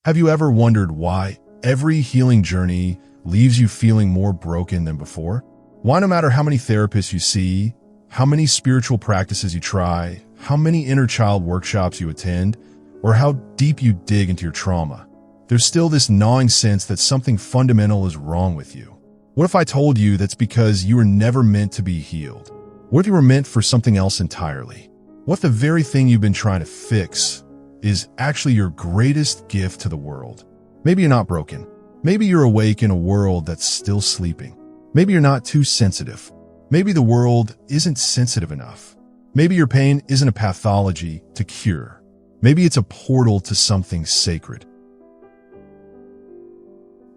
Have you ever wondered why every healing journey leaves you feeling more broken than before? Why no matter how many therapists you see, how many spiritual practices you try, how many inner child workshops you attend, or how deep you dig into your trauma, there's still this gnawing sense that something fundamental is wrong with you. What if I told you that's because you were never meant to be healed? What if you were meant for something else entirely? What if the very thing you've been trying to fix is actually your greatest gift to the world? Maybe you're not broken. Maybe you're awake in a world that's still sleeping. Maybe you're not too sensitive. Maybe the world isn't sensitive enough. Maybe your pain isn't a pathology to cure. Maybe it's a portal to something sacred.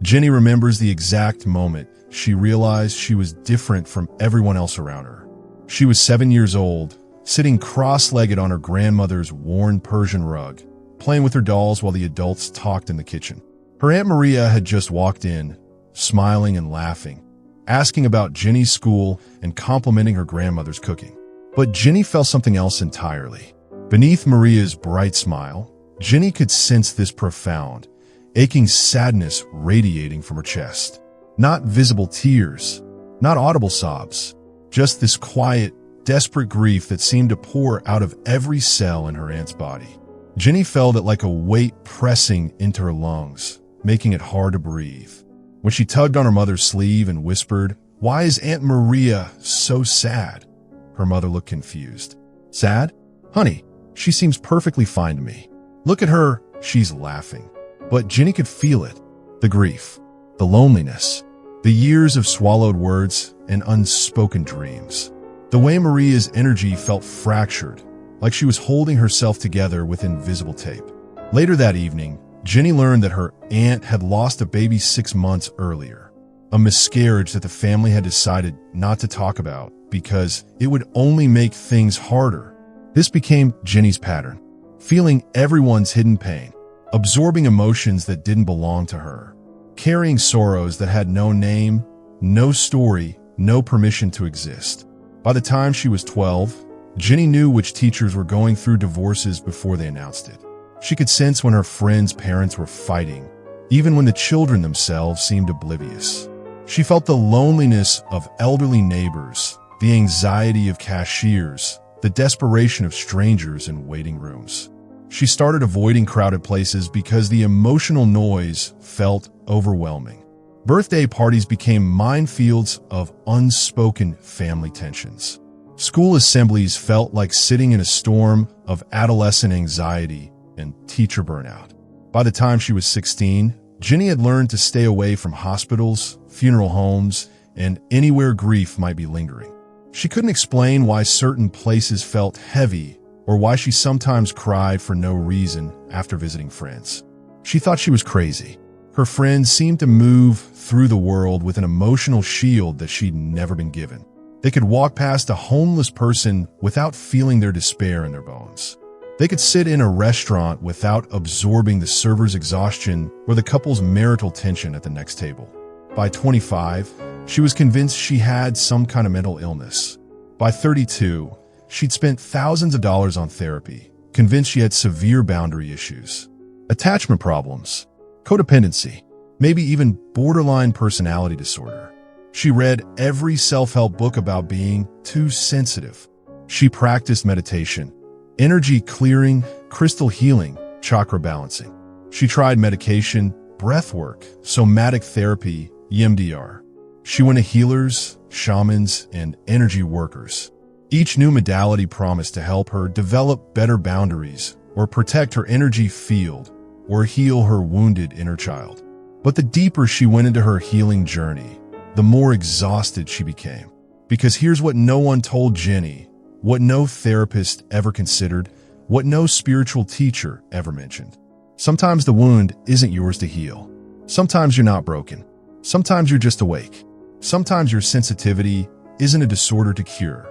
Jenny remembers the exact moment she realized she was different from everyone else around her. She was 7 years old, sitting cross-legged on her grandmother's worn Persian rug, playing with her dolls while the adults talked in the kitchen. Her Aunt Maria had just walked in, smiling and laughing, asking about Jenny's school and complimenting her grandmother's cooking. But Jenny felt something else entirely. Beneath Maria's bright smile, Jenny could sense this profound, aching sadness radiating from her chest. Not visible tears, not audible sobs, just this quiet, desperate grief that seemed to pour out of every cell in her aunt's body. Jenny felt it like a weight pressing into her lungs, making it hard to breathe. When she tugged on her mother's sleeve and whispered, "Why is Aunt Maria so sad?" Her mother looked confused. "Sad? Honey, she seems perfectly fine to me. Look at her, she's laughing." But Jenny could feel it, the grief, the loneliness, the years of swallowed words and unspoken dreams. The way Maria's energy felt fractured, like she was holding herself together with invisible tape. Later that evening, Jenny learned that her aunt had lost a baby 6 months earlier, a miscarriage that the family had decided not to talk about because it would only make things harder. This became Jenny's pattern, feeling everyone's hidden pain, absorbing emotions that didn't belong to her, carrying sorrows that had no name, no story, no permission to exist. By the time she was 12, Jenny knew which teachers were going through divorces before they announced it. She could sense when her friends' parents were fighting, even when the children themselves seemed oblivious. She felt the loneliness of elderly neighbors, the anxiety of cashiers, the desperation of strangers in waiting rooms. She started avoiding crowded places because the emotional noise felt overwhelming. Birthday parties became minefields of unspoken family tensions. School assemblies felt like sitting in a storm of adolescent anxiety and teacher burnout. By the time she was 16, Jenny had learned to stay away from hospitals, funeral homes, and anywhere grief might be lingering. She couldn't explain why certain places felt heavy or why she sometimes cried for no reason after visiting friends. She thought she was crazy. Her friends seemed to move through the world with an emotional shield that she'd never been given. They could walk past a homeless person without feeling their despair in their bones. They could sit in a restaurant without absorbing the server's exhaustion or the couple's marital tension at the next table. By 25, she was convinced she had some kind of mental illness. By 32, she'd spent thousands of dollars on therapy, convinced she had severe boundary issues, attachment problems, codependency, maybe even borderline personality disorder. She read every self-help book about being too sensitive. She practiced meditation, energy clearing, crystal healing, chakra balancing. She tried medication, breath work, somatic therapy, EMDR. She went to healers, shamans, and energy workers. Each new modality promised to help her develop better boundaries or protect her energy field or heal her wounded inner child. But the deeper she went into her healing journey, the more exhausted she became. Because here's what no one told Jenny, what no therapist ever considered, what no spiritual teacher ever mentioned. Sometimes the wound isn't yours to heal. Sometimes you're not broken. Sometimes you're just awake. Sometimes your sensitivity isn't a disorder to cure.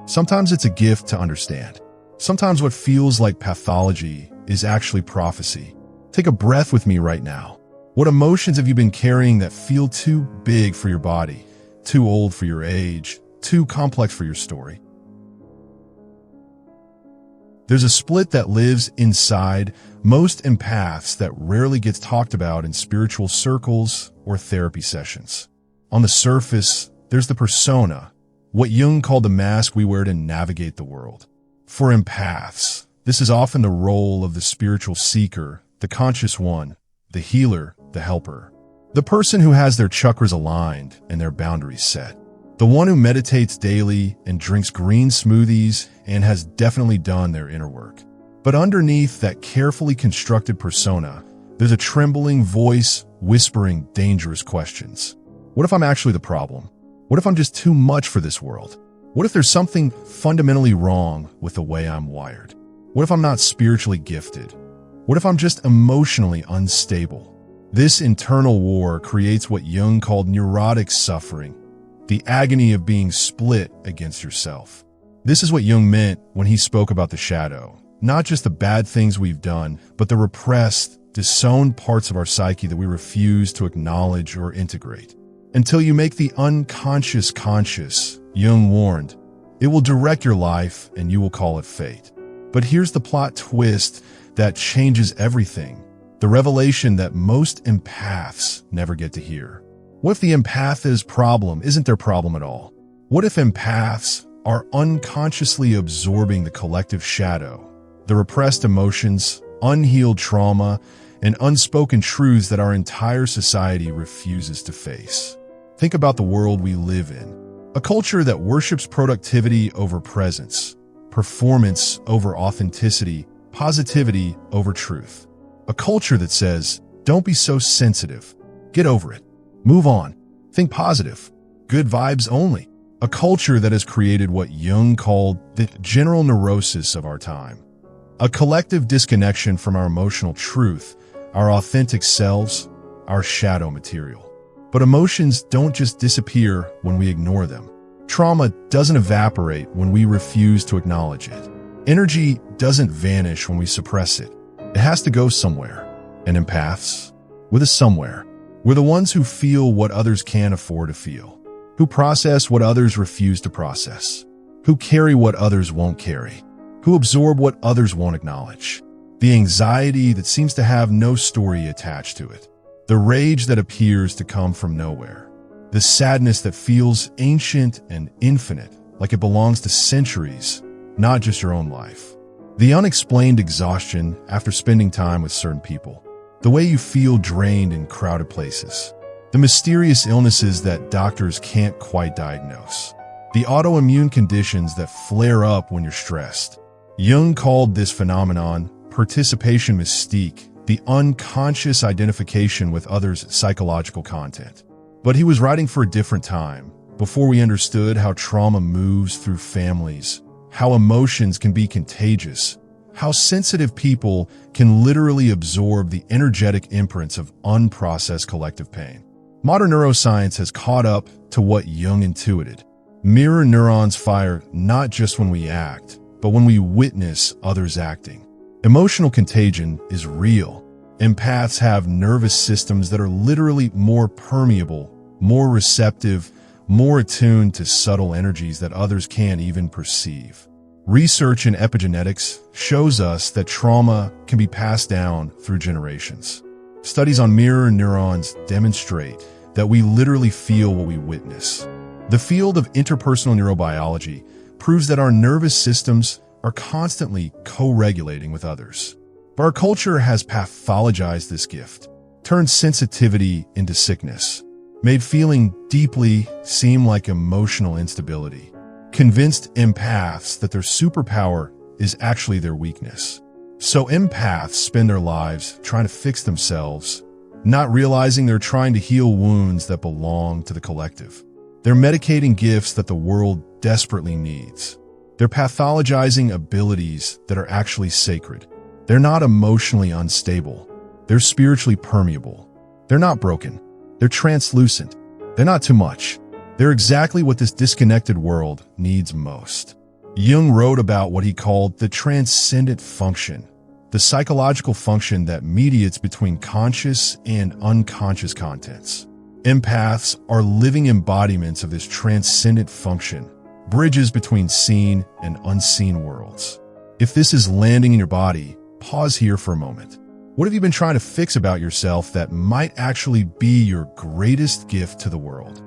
Sometimes it's a gift to understand. Sometimes what feels like pathology is actually prophecy. Take a breath with me right now. What emotions have you been carrying that feel too big for your body, too old for your age, too complex for your story? There's a split that lives inside most empaths that rarely gets talked about in spiritual circles or therapy sessions. On the surface, there's the persona, what Jung called the mask we wear to navigate the world. For empaths, this is often the role of the spiritual seeker, the conscious one, the healer, the helper. The person who has their chakras aligned and their boundaries set. The one who meditates daily and drinks green smoothies and has definitely done their inner work. But underneath that carefully constructed persona, there's a trembling voice whispering dangerous questions. What if I'm actually the problem? What if I'm just too much for this world? What if there's something fundamentally wrong with the way I'm wired? What if I'm not spiritually gifted? What if I'm just emotionally unstable? This internal war creates what Jung called neurotic suffering, the agony of being split against yourself. This is what Jung meant when he spoke about the shadow, not just the bad things we've done, but the repressed, disowned parts of our psyche that we refuse to acknowledge or integrate. Until you make the unconscious conscious, Jung warned, it will direct your life and you will call it fate. But here's the plot twist that changes everything. The revelation that most empaths never get to hear. What if the empath's problem isn't their problem at all? What if empaths are unconsciously absorbing the collective shadow, the repressed emotions, unhealed trauma, and unspoken truths that our entire society refuses to face? Think about the world we live in. A culture that worships productivity over presence, performance over authenticity, positivity over truth. A culture that says, don't be so sensitive. Get over it. Move on. Think positive. Good vibes only. A culture that has created what Jung called the general neurosis of our time. A collective disconnection from our emotional truth, our authentic selves, our shadow material. But emotions don't just disappear when we ignore them. Trauma doesn't evaporate when we refuse to acknowledge it. Energy doesn't vanish when we suppress it. It has to go somewhere. And empaths, with a somewhere, we're the ones who feel what others can't afford to feel, who process what others refuse to process, who carry what others won't carry, who absorb what others won't acknowledge. The anxiety that seems to have no story attached to it, the rage that appears to come from nowhere, the sadness that feels ancient and infinite, like it belongs to centuries, not just your own life. The unexplained exhaustion after spending time with certain people. The way you feel drained in crowded places. The mysterious illnesses that doctors can't quite diagnose. The autoimmune conditions that flare up when you're stressed. Jung called this phenomenon participation mystique, the unconscious identification with others' psychological content. But he was writing for a different time, before we understood how trauma moves through families, how emotions can be contagious, how sensitive people can literally absorb the energetic imprints of unprocessed collective pain. Modern neuroscience has caught up to what Jung intuited. Mirror neurons fire not just when we act, but when we witness others acting. Emotional contagion is real. Empaths have nervous systems that are literally more permeable, more receptive, more attuned to subtle energies that others can't even perceive. Research in epigenetics shows us that trauma can be passed down through generations. Studies on mirror neurons demonstrate that we literally feel what we witness. The field of interpersonal neurobiology proves that our nervous systems are constantly co-regulating with others. But our culture has pathologized this gift, turned sensitivity into sickness, made feeling deeply seem like emotional instability, convinced empaths that their superpower is actually their weakness. So empaths spend their lives trying to fix themselves, not realizing they're trying to heal wounds that belong to the collective. They're medicating gifts that the world desperately needs. They're pathologizing abilities that are actually sacred. They're not emotionally unstable. They're spiritually permeable. They're not broken. They're translucent. They're not too much. They're exactly what this disconnected world needs most. Jung wrote about what he called the transcendent function, the psychological function that mediates between conscious and unconscious contents. Empaths are living embodiments of this transcendent function, bridges between seen and unseen worlds. If this is landing in your body, pause here for a moment. What have you been trying to fix about yourself that might actually be your greatest gift to the world?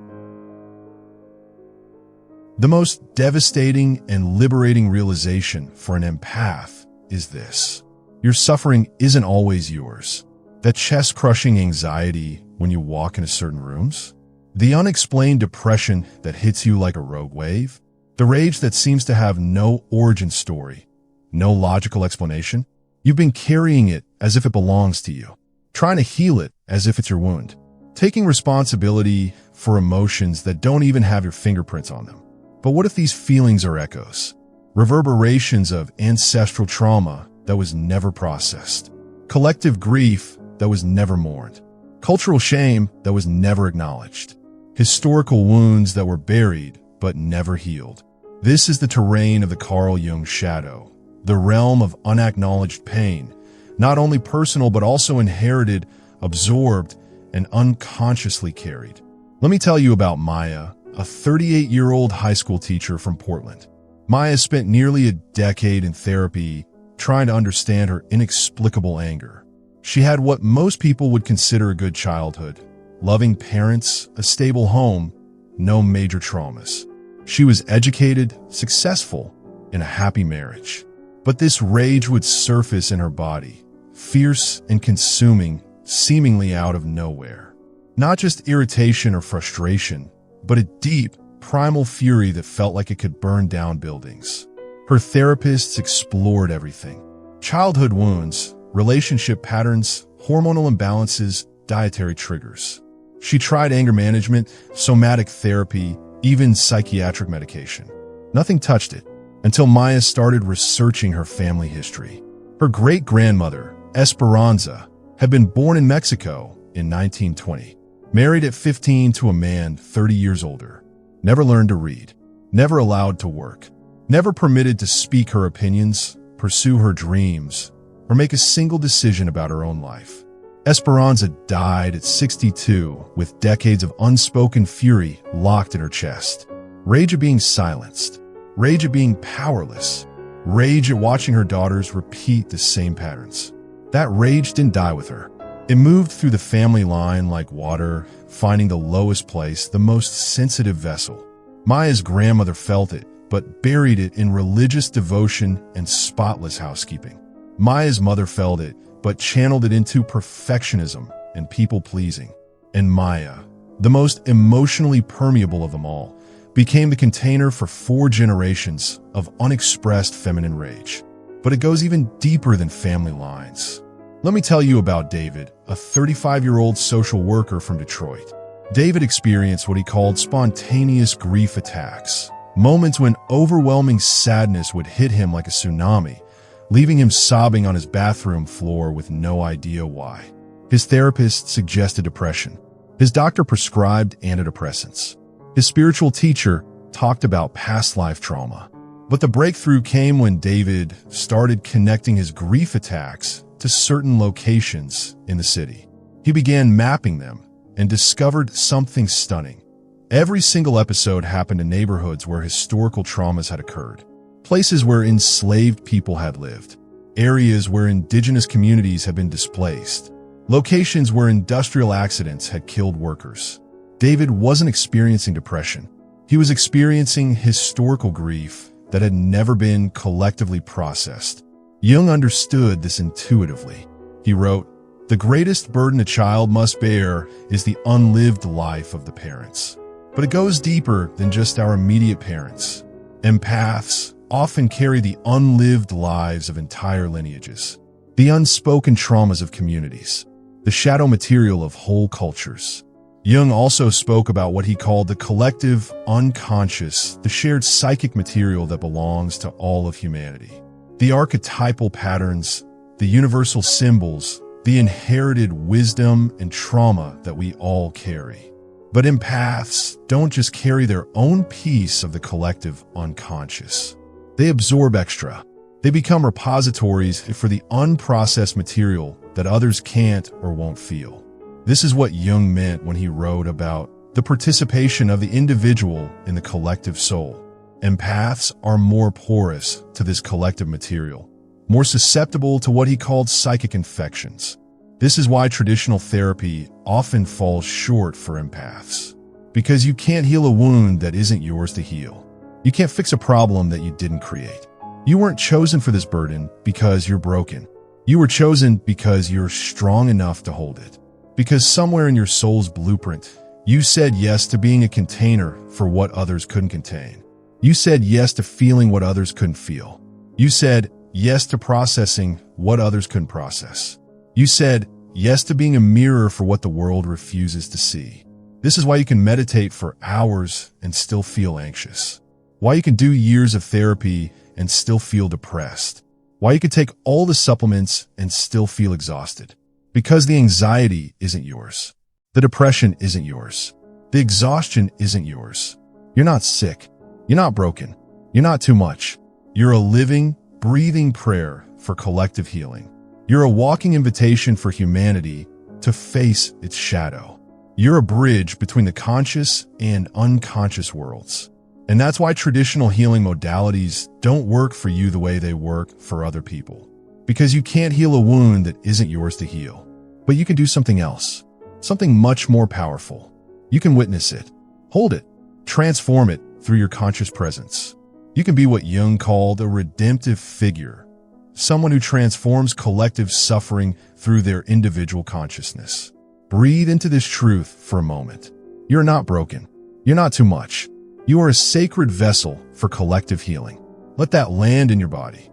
The most devastating and liberating realization for an empath is this: your suffering isn't always yours. That chest-crushing anxiety when you walk into certain rooms, the unexplained depression that hits you like a rogue wave, the rage that seems to have no origin story, no logical explanation, you've been carrying it as if it belongs to you, trying to heal it as if it's your wound, taking responsibility for emotions that don't even have your fingerprints on them. But what if these feelings are echoes, reverberations of ancestral trauma that was never processed, collective grief that was never mourned, cultural shame that was never acknowledged, historical wounds that were buried but never healed? This is the terrain of the Carl Jung shadow, the realm of unacknowledged pain, not only personal but also inherited, absorbed, and unconsciously carried. Let me tell you about Maya, a 38-year-old high school teacher from Portland. Maya spent nearly a decade in therapy trying to understand her inexplicable anger. She had what most people would consider a good childhood: loving parents, a stable home, no major traumas. She was educated, successful, in a happy marriage. But this rage would surface in her body, fierce and consuming, seemingly out of nowhere. Not just irritation or frustration, but a deep, primal fury that felt like it could burn down buildings. Her therapists explored everything: childhood wounds, relationship patterns, hormonal imbalances, dietary triggers. She tried anger management, somatic therapy, even psychiatric medication. Nothing touched it until Maya started researching her family history. Her great-grandmother, Esperanza, had been born in Mexico in 1920, married at 15 to a man 30 years older, never learned to read, never allowed to work, never permitted to speak her opinions, pursue her dreams, or make a single decision about her own life. Esperanza died at 62 with decades of unspoken fury locked in her chest. Rage at being silenced, rage at being powerless, rage at watching her daughters repeat the same patterns. That rage didn't die with her. It moved through the family line like water, finding the lowest place, the most sensitive vessel. Maya's grandmother felt it, but buried it in religious devotion and spotless housekeeping. Maya's mother felt it, but channeled it into perfectionism and people-pleasing. And Maya, the most emotionally permeable of them all, became the container for 4 generations of unexpressed feminine rage. But it goes even deeper than family lines. Let me tell you about David, a 35-year-old social worker from Detroit. David experienced what he called spontaneous grief attacks, moments when overwhelming sadness would hit him like a tsunami, leaving him sobbing on his bathroom floor with no idea why. His therapist suggested depression. His doctor prescribed antidepressants. His spiritual teacher talked about past life trauma. But the breakthrough came when David started connecting his grief attacks to certain locations in the city. He began mapping them and discovered something stunning. Every single episode happened in neighborhoods where historical traumas had occurred, places where enslaved people had lived, areas where indigenous communities had been displaced, locations where industrial accidents had killed workers. David wasn't experiencing depression. He was experiencing historical grief that had never been collectively processed. Jung understood this intuitively. He wrote, "The greatest burden a child must bear is the unlived life of the parents." But it goes deeper than just our immediate parents. Empaths often carry the unlived lives of entire lineages, the unspoken traumas of communities, the shadow material of whole cultures. Jung also spoke about what he called the collective unconscious, the shared psychic material that belongs to all of humanity. The archetypal patterns, the universal symbols, the inherited wisdom and trauma that we all carry. But empaths don't just carry their own piece of the collective unconscious. They absorb extra. They become repositories for the unprocessed material that others can't or won't feel. This is what Jung meant when he wrote about the participation of the individual in the collective soul. Empaths are more porous to this collective material, more susceptible to what he called psychic infections. This is why traditional therapy often falls short for empaths. Because you can't heal a wound that isn't yours to heal. You can't fix a problem that you didn't create. You weren't chosen for this burden because you're broken. You were chosen because you're strong enough to hold it. Because somewhere in your soul's blueprint, you said yes to being a container for what others couldn't contain. You said yes to feeling what others couldn't feel. You said yes to processing what others couldn't process. You said yes to being a mirror for what the world refuses to see. This is why you can meditate for hours and still feel anxious. Why you can do years of therapy and still feel depressed. Why you can take all the supplements and still feel exhausted. Because the anxiety isn't yours. The depression isn't yours. The exhaustion isn't yours. You're not sick. You're not broken. You're not too much. You're a living, breathing prayer for collective healing. You're a walking invitation for humanity to face its shadow. You're a bridge between the conscious and unconscious worlds. And that's why traditional healing modalities don't work for you the way they work for other people. Because you can't heal a wound that isn't yours to heal. But you can do something else. Something much more powerful. You can witness it, hold it, transform it through your conscious presence. You can be what Jung called a redemptive figure, someone who transforms collective suffering through their individual consciousness. Breathe into this truth for a moment. You're not broken. You're not too much. You are a sacred vessel for collective healing. Let that land in your body.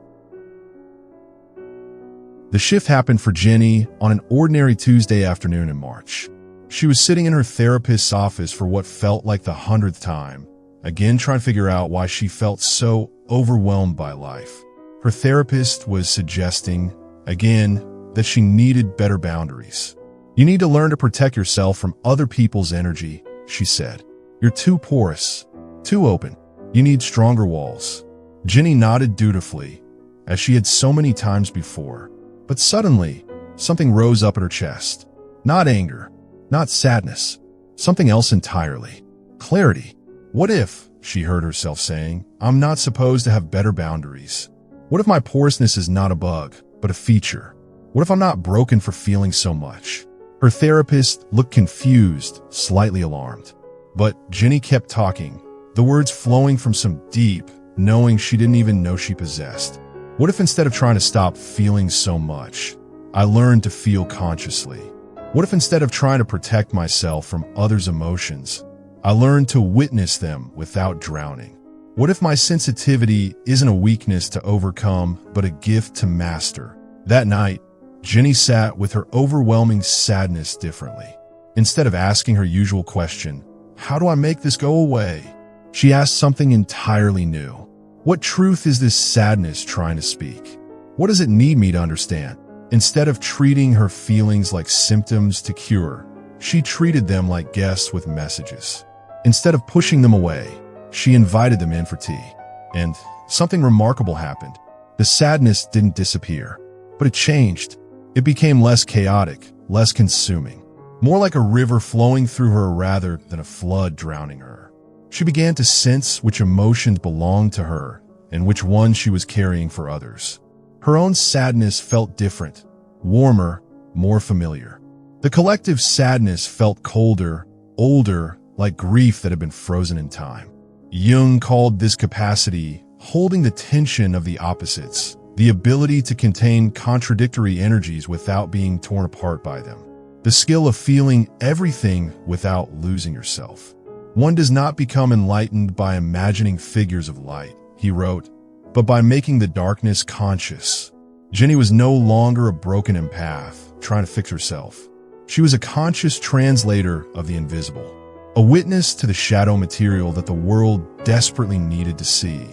The shift happened for Jenny on an ordinary Tuesday afternoon in March. She was sitting in her therapist's office for what felt like the 100th time, again trying to figure out why she felt so overwhelmed by life. Her therapist was suggesting, again, that she needed better boundaries. You need to learn to protect yourself from other people's energy, she said. You're too porous, too open. You need stronger walls. Jenny nodded dutifully, as she had so many times before. But suddenly, something rose up at her chest. Not anger, not sadness, something else entirely. Clarity. What if, she heard herself saying, I'm not supposed to have better boundaries? What if my porousness is not a bug, but a feature? What if I'm not broken for feeling so much? Her therapist looked confused, slightly alarmed. But Jenny kept talking, the words flowing from some deep, knowing she didn't even know she possessed. What if instead of trying to stop feeling so much, I learned to feel consciously? What if instead of trying to protect myself from others' emotions, I learned to witness them without drowning? What if my sensitivity isn't a weakness to overcome, but a gift to master? That night, Jenny sat with her overwhelming sadness differently. Instead of asking her usual question, how do I make this go away? She asked something entirely new. What truth is this sadness trying to speak? What does it need me to understand? Instead of treating her feelings like symptoms to cure, she treated them like guests with messages. Instead of pushing them away, she invited them in for tea. And something remarkable happened. The sadness didn't disappear, but it changed. It became less chaotic, less consuming, more like a river flowing through her rather than a flood drowning her. She began to sense which emotions belonged to her and which ones she was carrying for others. Her own sadness felt different, warmer, more familiar. The collective sadness felt colder, older, like grief that had been frozen in time. Jung called this capacity holding the tension of the opposites, the ability to contain contradictory energies without being torn apart by them, the skill of feeling everything without losing yourself. One does not become enlightened by imagining figures of light, he wrote, but by making the darkness conscious. Jenny was no longer a broken empath trying to fix herself. She was a conscious translator of the invisible, a witness to the shadow material that the world desperately needed to see.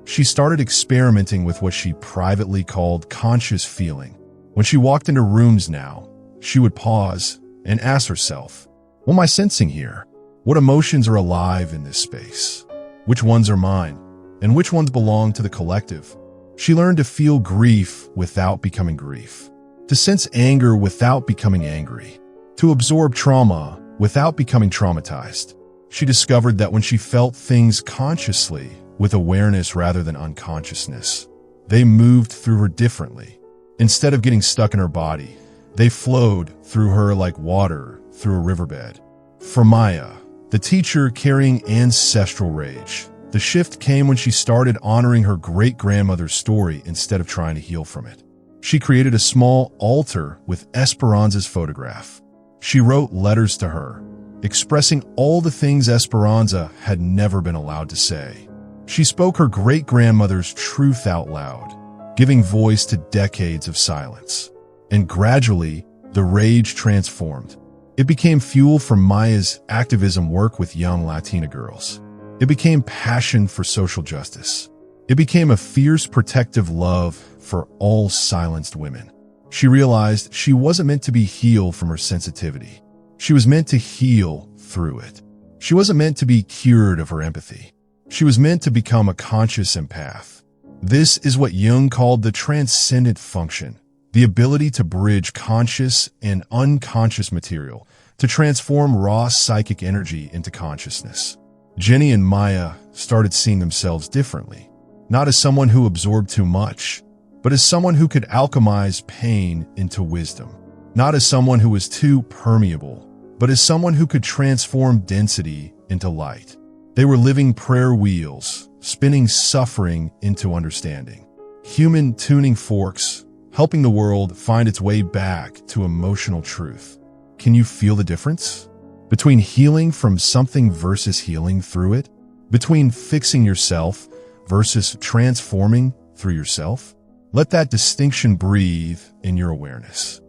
She started experimenting with what she privately called conscious feeling. When she walked into rooms now, she would pause and ask herself, what am I sensing here? What emotions are alive in this space? Which ones are mine? And which ones belong to the collective? She learned to feel grief without becoming grief, to sense anger without becoming angry, to absorb trauma without becoming traumatized. She discovered that when she felt things consciously, with awareness rather than unconsciousness. They moved through her differently. Instead of getting stuck in her body, they flowed through her like water through a riverbed. For Maya, the teacher carrying ancestral rage, the shift came when she started honoring her great-grandmother's story instead of trying to heal from it. She created a small altar with Esperanza's photograph. She wrote letters to her, expressing all the things Esperanza had never been allowed to say. She spoke her great-grandmother's truth out loud, giving voice to decades of silence. And gradually, the rage transformed. It became fuel for Maya's activism work with young Latina girls. It became passion for social justice. It became a fierce protective love for all silenced women. She realized she wasn't meant to be healed from her sensitivity. She was meant to heal through it. She wasn't meant to be cured of her empathy. She was meant to become a conscious empath. This is what Jung called the transcendent function, the ability to bridge conscious and unconscious material, to transform raw psychic energy into consciousness. Jenny and Maya started seeing themselves differently, not as someone who absorbed too much, but as someone who could alchemize pain into wisdom. Not as someone who was too permeable, but as someone who could transform density into light. They were living prayer wheels, spinning suffering into understanding. Human tuning forks, helping the world find its way back to emotional truth. Can you feel the difference? Between healing from something versus healing through it? Between fixing yourself versus transforming through yourself? Let that distinction breathe in your awareness.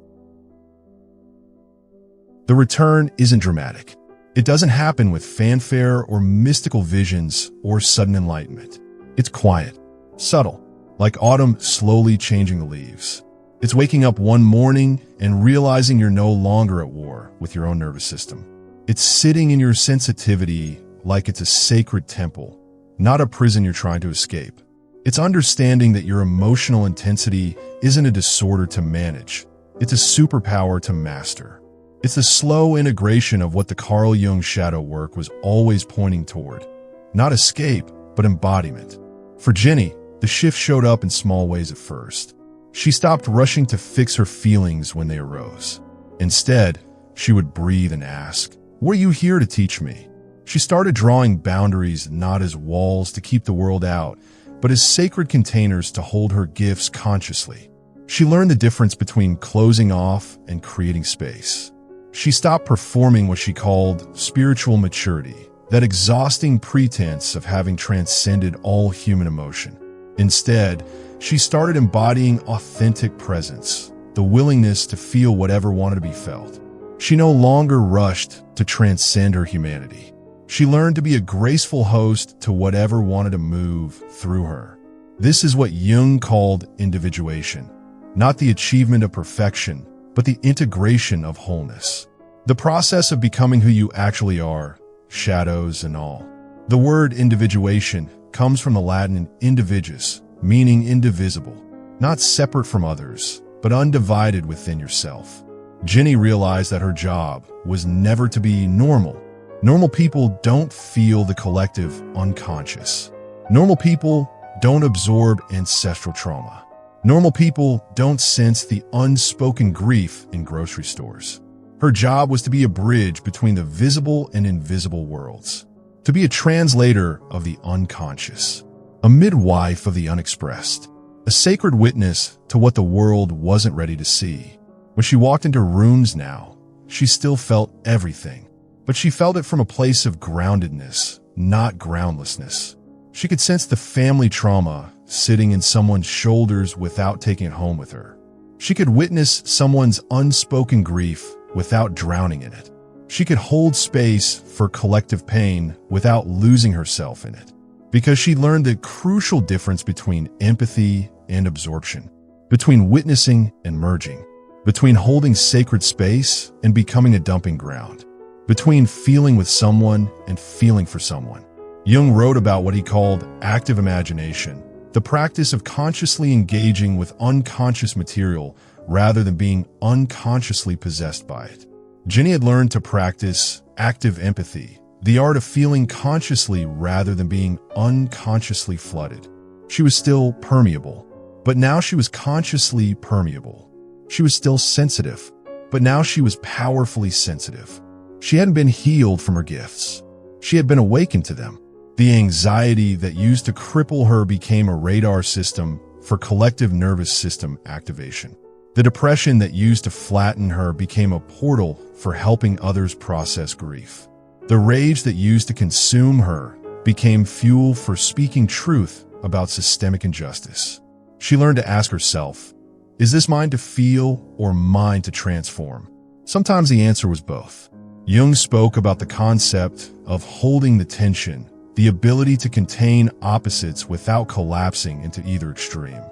The return isn't dramatic. It doesn't happen with fanfare or mystical visions or sudden enlightenment. It's quiet, subtle, like autumn slowly changing the leaves. It's waking up one morning and realizing you're no longer at war with your own nervous system. It's sitting in your sensitivity like it's a sacred temple, not a prison you're trying to escape. It's understanding that your emotional intensity isn't a disorder to manage. It's a superpower to master. It's the slow integration of what the Carl Jung shadow work was always pointing toward. Not escape, but embodiment. For Jenny, the shift showed up in small ways at first. She stopped rushing to fix her feelings when they arose. Instead, she would breathe and ask, "What are you here to teach me?" She started drawing boundaries not as walls to keep the world out, but as sacred containers to hold her gifts consciously. She learned the difference between closing off and creating space. She stopped performing what she called spiritual maturity, that exhausting pretense of having transcended all human emotion. Instead, she started embodying authentic presence, the willingness to feel whatever wanted to be felt. She no longer rushed to transcend her humanity. She learned to be a graceful host to whatever wanted to move through her. This is what Jung called individuation, not the achievement of perfection, but the integration of wholeness. The process of becoming who you actually are, shadows and all. The word individuation comes from the Latin individus, meaning indivisible, not separate from others, but undivided within yourself. Jenny realized that her job was never to be normal. Normal people don't feel the collective unconscious. Normal people don't absorb ancestral trauma. Normal people don't sense the unspoken grief in grocery stores. Her job was to be a bridge between the visible and invisible worlds, to be a translator of the unconscious, a midwife of the unexpressed, a sacred witness to what the world wasn't ready to see. When she walked into rooms now, she still felt everything, but she felt it from a place of groundedness, not groundlessness. She could sense the family trauma sitting in someone's shoulders without taking it home with her. She could witness someone's unspoken grief without drowning in it. She could hold space for collective pain without losing herself in it. Because she learned the crucial difference between empathy and absorption, between witnessing and merging, between holding sacred space and becoming a dumping ground, between feeling with someone and feeling for someone. Jung wrote about what he called active imagination, the practice of consciously engaging with unconscious material rather than being unconsciously possessed by it. Jenny had learned to practice active empathy, the art of feeling consciously rather than being unconsciously flooded. She was still permeable, but now she was consciously permeable. She was still sensitive, but now she was powerfully sensitive. She hadn't been healed from her gifts. She had been awakened to them. The anxiety that used to cripple her became a radar system for collective nervous system activation. The depression that used to flatten her became a portal for helping others process grief. The rage that used to consume her became fuel for speaking truth about systemic injustice. She learned to ask herself, is this mine to feel or mine to transform? Sometimes the answer was both. Jung spoke about the concept of holding the tension, the ability to contain opposites without collapsing into either extreme.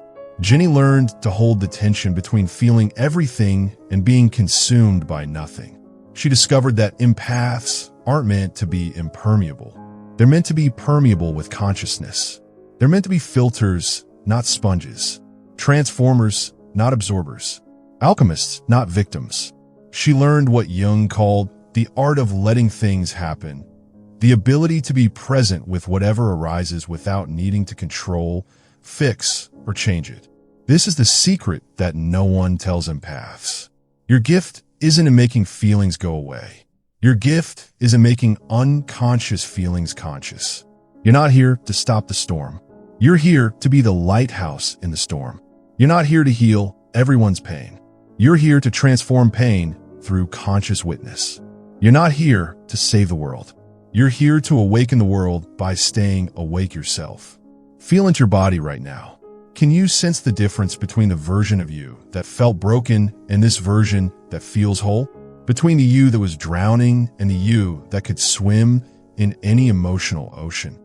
Jenny learned to hold the tension between feeling everything and being consumed by nothing. She discovered that empaths aren't meant to be impermeable. They're meant to be permeable with consciousness. They're meant to be filters, not sponges. Transformers, not absorbers. Alchemists, not victims. She learned what Jung called the art of letting things happen, the ability to be present with whatever arises without needing to control, fix, or change it. This is the secret that no one tells empaths. Your gift isn't in making feelings go away. Your gift is in making unconscious feelings conscious. You're not here to stop the storm. You're here to be the lighthouse in the storm. You're not here to heal everyone's pain. You're here to transform pain through conscious witness. You're not here to save the world. You're here to awaken the world by staying awake yourself. Feel into your body right now. Can you sense the difference between the version of you that felt broken and this version that feels whole? Between the you that was drowning and the you that could swim in any emotional ocean?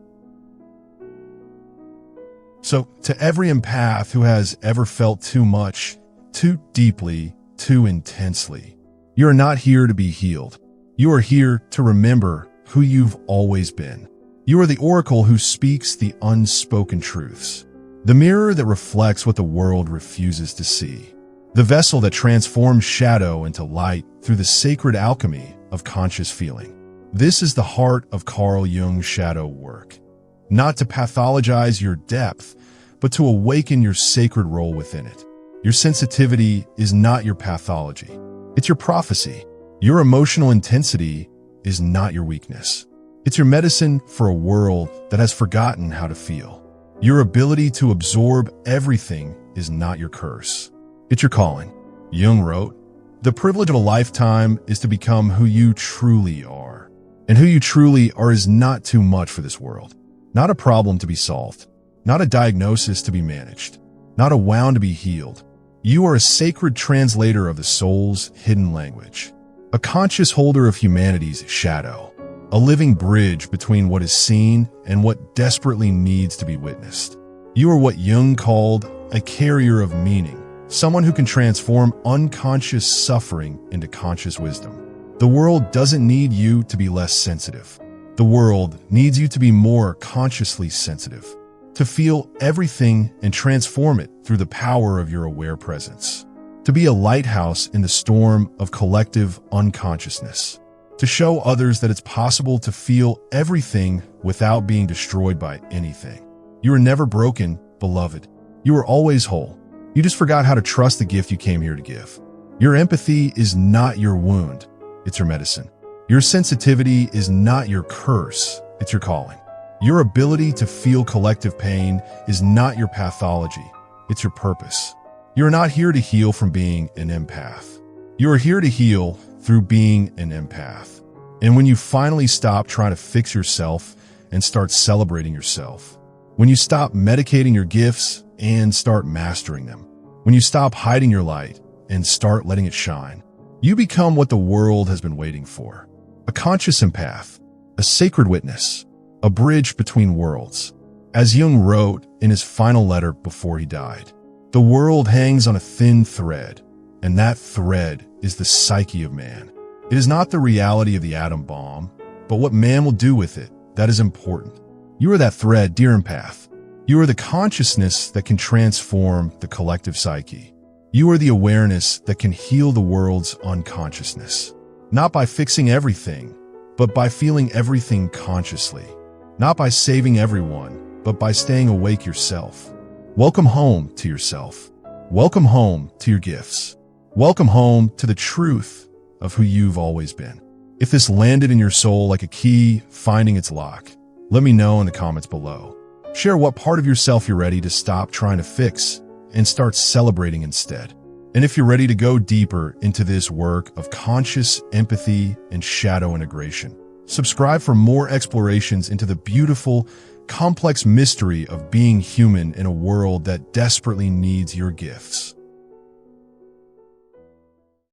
So, to every empath who has ever felt too much, too deeply, too intensely, you are not here to be healed. You are here to remember who you've always been. You are the oracle who speaks the unspoken truths. The mirror that reflects what the world refuses to see. The vessel that transforms shadow into light through the sacred alchemy of conscious feeling. This is the heart of Carl Jung's shadow work. Not to pathologize your depth, but to awaken your sacred role within it. Your sensitivity is not your pathology. It's your prophecy. Your emotional intensity is not your weakness. It's your medicine for a world that has forgotten how to feel. Your ability to absorb everything is not your curse. It's your calling. Jung wrote, "The privilege of a lifetime is to become who you truly are. And who you truly are is not too much for this world. Not a problem to be solved. Not a diagnosis to be managed. Not a wound to be healed. You are a sacred translator of the soul's hidden language. A conscious holder of humanity's shadow. A living bridge between what is seen and what desperately needs to be witnessed. You are what Jung called a carrier of meaning, someone who can transform unconscious suffering into conscious wisdom. The world doesn't need you to be less sensitive. The world needs you to be more consciously sensitive, to feel everything and transform it through the power of your aware presence, to be a lighthouse in the storm of collective unconsciousness. To show others that it's possible to feel everything without being destroyed by anything. You are never broken, beloved. You are always whole. You just forgot how to trust the gift you came here to give. Your empathy is not your wound, it's your medicine. Your sensitivity is not your curse, it's your calling. Your ability to feel collective pain is not your pathology, it's your purpose. You're not here to heal from being an empath. You are here to heal through being an empath. And when you finally stop trying to fix yourself and start celebrating yourself, when you stop medicating your gifts and start mastering them, when you stop hiding your light and start letting it shine, you become what the world has been waiting for. A conscious empath, a sacred witness, a bridge between worlds. As Jung wrote in his final letter before he died, the world hangs on a thin thread, and that thread is the psyche of man. It is not the reality of the atom bomb, but what man will do with it that is important. You are that thread, dear empath. You are the consciousness that can transform the collective psyche. You are the awareness that can heal the world's unconsciousness. Not by fixing everything, but by feeling everything consciously. Not by saving everyone, but by staying awake yourself. Welcome home to yourself. Welcome home to your gifts. Welcome home to the truth of who you've always been. If this landed in your soul like a key finding its lock, let me know in the comments below. Share what part of yourself you're ready to stop trying to fix and start celebrating instead. And if you're ready to go deeper into this work of conscious empathy and shadow integration, subscribe for more explorations into the beautiful, complex mystery of being human in a world that desperately needs your gifts.